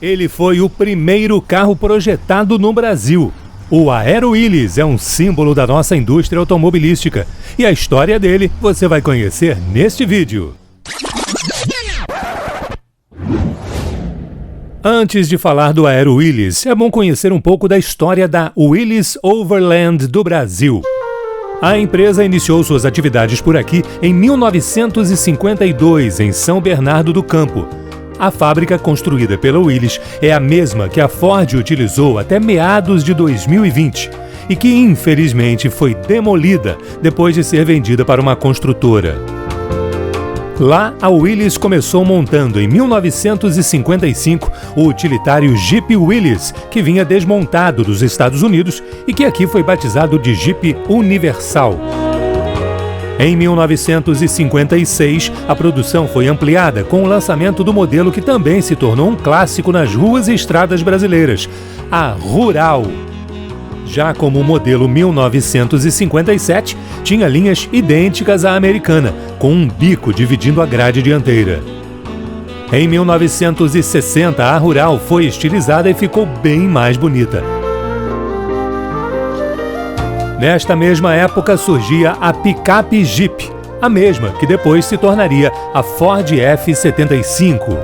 Ele foi o primeiro carro projetado no Brasil. O Aero Willys é um símbolo da nossa indústria automobilística e a história dele você vai conhecer neste vídeo. Antes de falar do Aero Willys, é bom conhecer um pouco da história da Willys Overland do Brasil. A empresa iniciou suas atividades por aqui em 1952, em São Bernardo do Campo. A fábrica construída pela Willys é a mesma que a Ford utilizou até meados de 2020 e que infelizmente foi demolida depois de ser vendida para uma construtora. Lá, a Willys começou montando em 1955 o utilitário Jeep Willys, que vinha desmontado dos Estados Unidos e que aqui foi batizado de Jeep Universal. Em 1956, a produção foi ampliada com o lançamento do modelo que também se tornou um clássico nas ruas e estradas brasileiras, a Rural. Já como o modelo 1957, tinha linhas idênticas à americana, com um bico dividindo a grade dianteira. Em 1960, a Rural foi estilizada e ficou bem mais bonita. Nesta mesma época surgia a picape Jeep, a mesma que depois se tornaria a Ford F-75.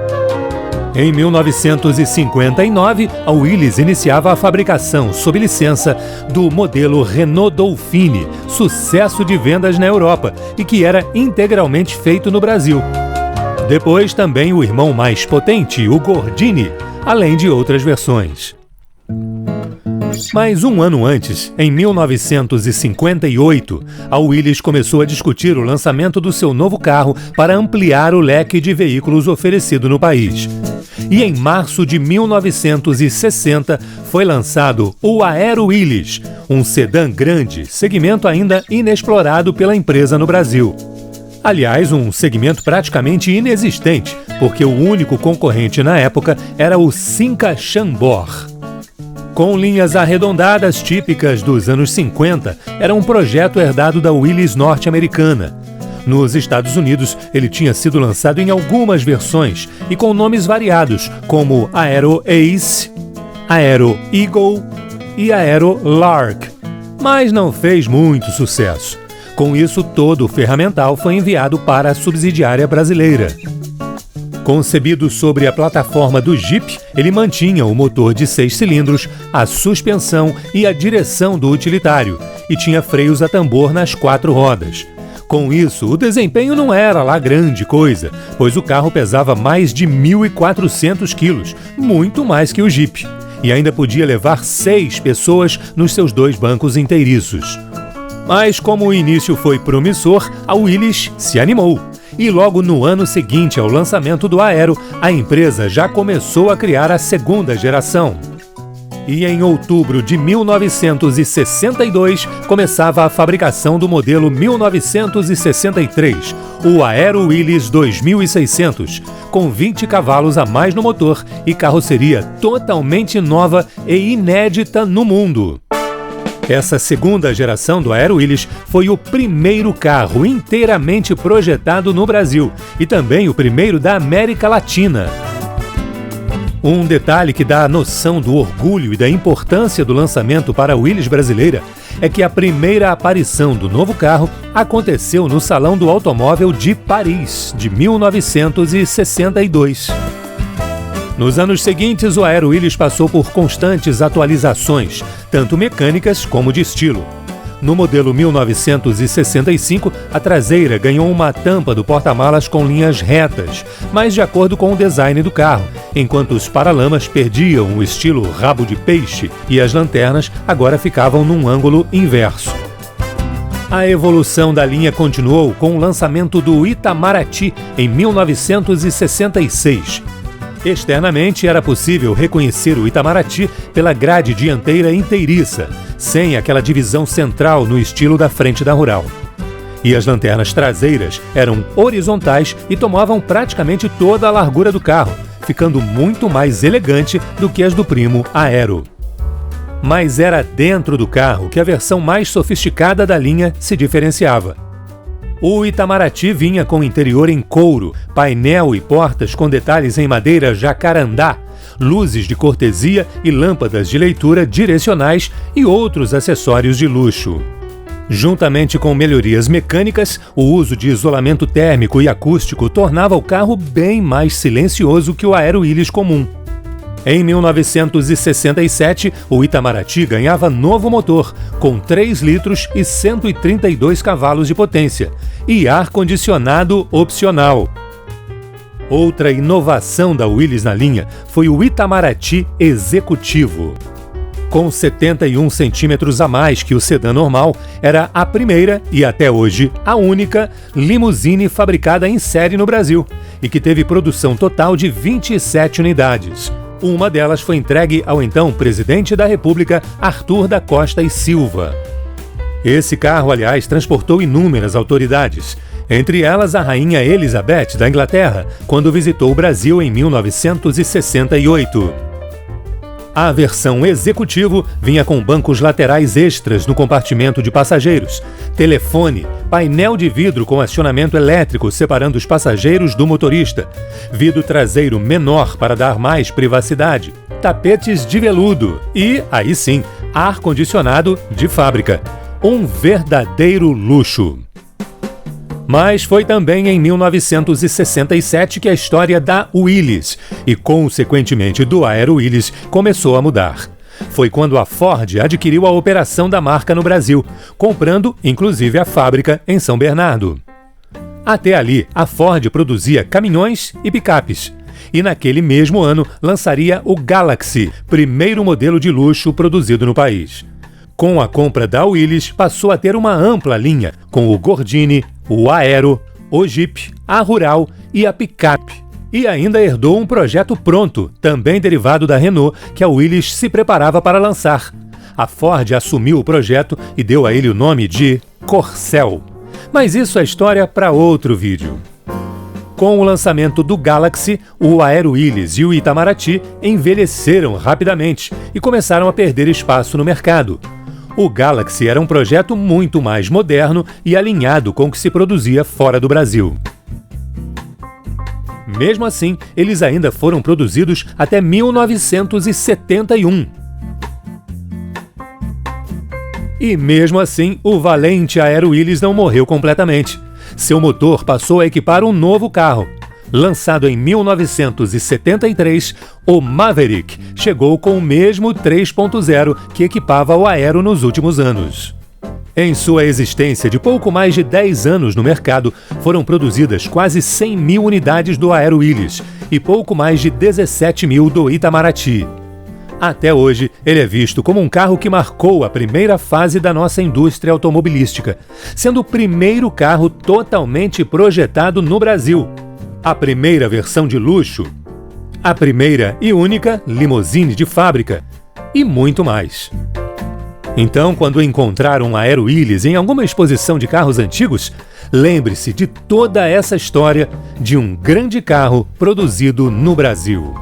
Em 1959, a Willys iniciava a fabricação, sob licença, do modelo Renault Dauphine, sucesso de vendas na Europa e que era integralmente feito no Brasil. Depois também o irmão mais potente, o Gordini, além de outras versões. Mas um ano antes, em 1958, a Willys começou a discutir o lançamento do seu novo carro para ampliar o leque de veículos oferecido no país. E em março de 1960 foi lançado o Aero Willys, um sedã grande, segmento ainda inexplorado pela empresa no Brasil. Aliás, um segmento praticamente inexistente, porque o único concorrente na época era o Simca Chambord. Com linhas arredondadas típicas dos anos 50, era um projeto herdado da Willys norte-americana. Nos Estados Unidos, ele tinha sido lançado em algumas versões e com nomes variados, como Aero Ace, Aero Eagle e Aero Lark, mas não fez muito sucesso. Com isso, todo o ferramental foi enviado para a subsidiária brasileira. Concebido sobre a plataforma do Jeep, ele mantinha o motor de 6 cilindros, a suspensão e a direção do utilitário, e tinha freios a tambor nas 4 rodas. Com isso, o desempenho não era lá grande coisa, pois o carro pesava mais de 1.400 quilos, muito mais que o Jeep, e ainda podia levar 6 pessoas nos seus 2 bancos inteiriços. Mas como o início foi promissor, a Willys se animou. E logo no ano seguinte ao lançamento do Aero, a empresa já começou a criar a segunda geração. E em outubro de 1962, começava a fabricação do modelo 1963, o Aero Willys 2600, com 20 cavalos a mais no motor e carroceria totalmente nova e inédita no mundo. Essa segunda geração do Aero Willys foi o primeiro carro inteiramente projetado no Brasil e também o primeiro da América Latina. Um detalhe que dá a noção do orgulho e da importância do lançamento para a Willys brasileira é que a primeira aparição do novo carro aconteceu no Salão do Automóvel de Paris, de 1962. Nos anos seguintes, o Aero Willys passou por constantes atualizações, tanto mecânicas como de estilo. No modelo 1965, a traseira ganhou uma tampa do porta-malas com linhas retas, mas de acordo com o design do carro, enquanto os paralamas perdiam o estilo rabo de peixe e as lanternas agora ficavam num ângulo inverso. A evolução da linha continuou com o lançamento do Itamaraty em 1966. Externamente, era possível reconhecer o Itamaraty pela grade dianteira inteiriça, sem aquela divisão central no estilo da frente da Rural. E as lanternas traseiras eram horizontais e tomavam praticamente toda a largura do carro, ficando muito mais elegante do que as do primo Aero. Mas era dentro do carro que a versão mais sofisticada da linha se diferenciava. O Itamaraty vinha com interior em couro, painel e portas com detalhes em madeira jacarandá, luzes de cortesia e lâmpadas de leitura direcionais e outros acessórios de luxo. Juntamente com melhorias mecânicas, o uso de isolamento térmico e acústico tornava o carro bem mais silencioso que o Aero Willys comum. Em 1967, o Itamaraty ganhava novo motor, com 3 litros e 132 cavalos de potência, e ar-condicionado opcional. Outra inovação da Willys na linha foi o Itamaraty Executivo. Com 71 centímetros a mais que o sedã normal, era a primeira e até hoje a única limusine fabricada em série no Brasil e que teve produção total de 27 unidades. Uma delas foi entregue ao então presidente da República, Arthur da Costa e Silva. Esse carro, aliás, transportou inúmeras autoridades, entre elas a rainha Elizabeth da Inglaterra, quando visitou o Brasil em 1968. A versão executivo vinha com bancos laterais extras no compartimento de passageiros, telefone, painel de vidro com acionamento elétrico separando os passageiros do motorista, vidro traseiro menor para dar mais privacidade, tapetes de veludo e, aí sim, ar-condicionado de fábrica. Um verdadeiro luxo. Mas foi também em 1967 que a história da Willys e, consequentemente, do Aero Willys começou a mudar. Foi quando a Ford adquiriu a operação da marca no Brasil, comprando, inclusive, a fábrica em São Bernardo. Até ali, a Ford produzia caminhões e picapes. E naquele mesmo ano lançaria o Galaxy, primeiro modelo de luxo produzido no país. Com a compra da Willys, passou a ter uma ampla linha, com o Gordini, o Aero, o Jeep, a Rural e a Picape. E ainda herdou um projeto pronto, também derivado da Renault, que a Willys se preparava para lançar. A Ford assumiu o projeto e deu a ele o nome de Corcel. Mas isso é história para outro vídeo. Com o lançamento do Galaxy, o Aero Willys e o Itamaraty envelheceram rapidamente e começaram a perder espaço no mercado. O Galaxy era um projeto muito mais moderno e alinhado com o que se produzia fora do Brasil. Mesmo assim, eles ainda foram produzidos até 1971. E mesmo assim, o valente Aero Willys não morreu completamente. Seu motor passou a equipar um novo carro. Lançado em 1973, o Maverick chegou com o mesmo 3.0 que equipava o Aero nos últimos anos. Em sua existência de pouco mais de 10 anos no mercado, foram produzidas quase 100 mil unidades do Aero Willys e pouco mais de 17 mil do Itamaraty. Até hoje, ele é visto como um carro que marcou a primeira fase da nossa indústria automobilística, sendo o primeiro carro totalmente projetado no Brasil. A primeira versão de luxo, a primeira e única limusine de fábrica e muito mais. Então, quando encontrar um Aero Willys em alguma exposição de carros antigos, lembre-se de toda essa história de um grande carro produzido no Brasil.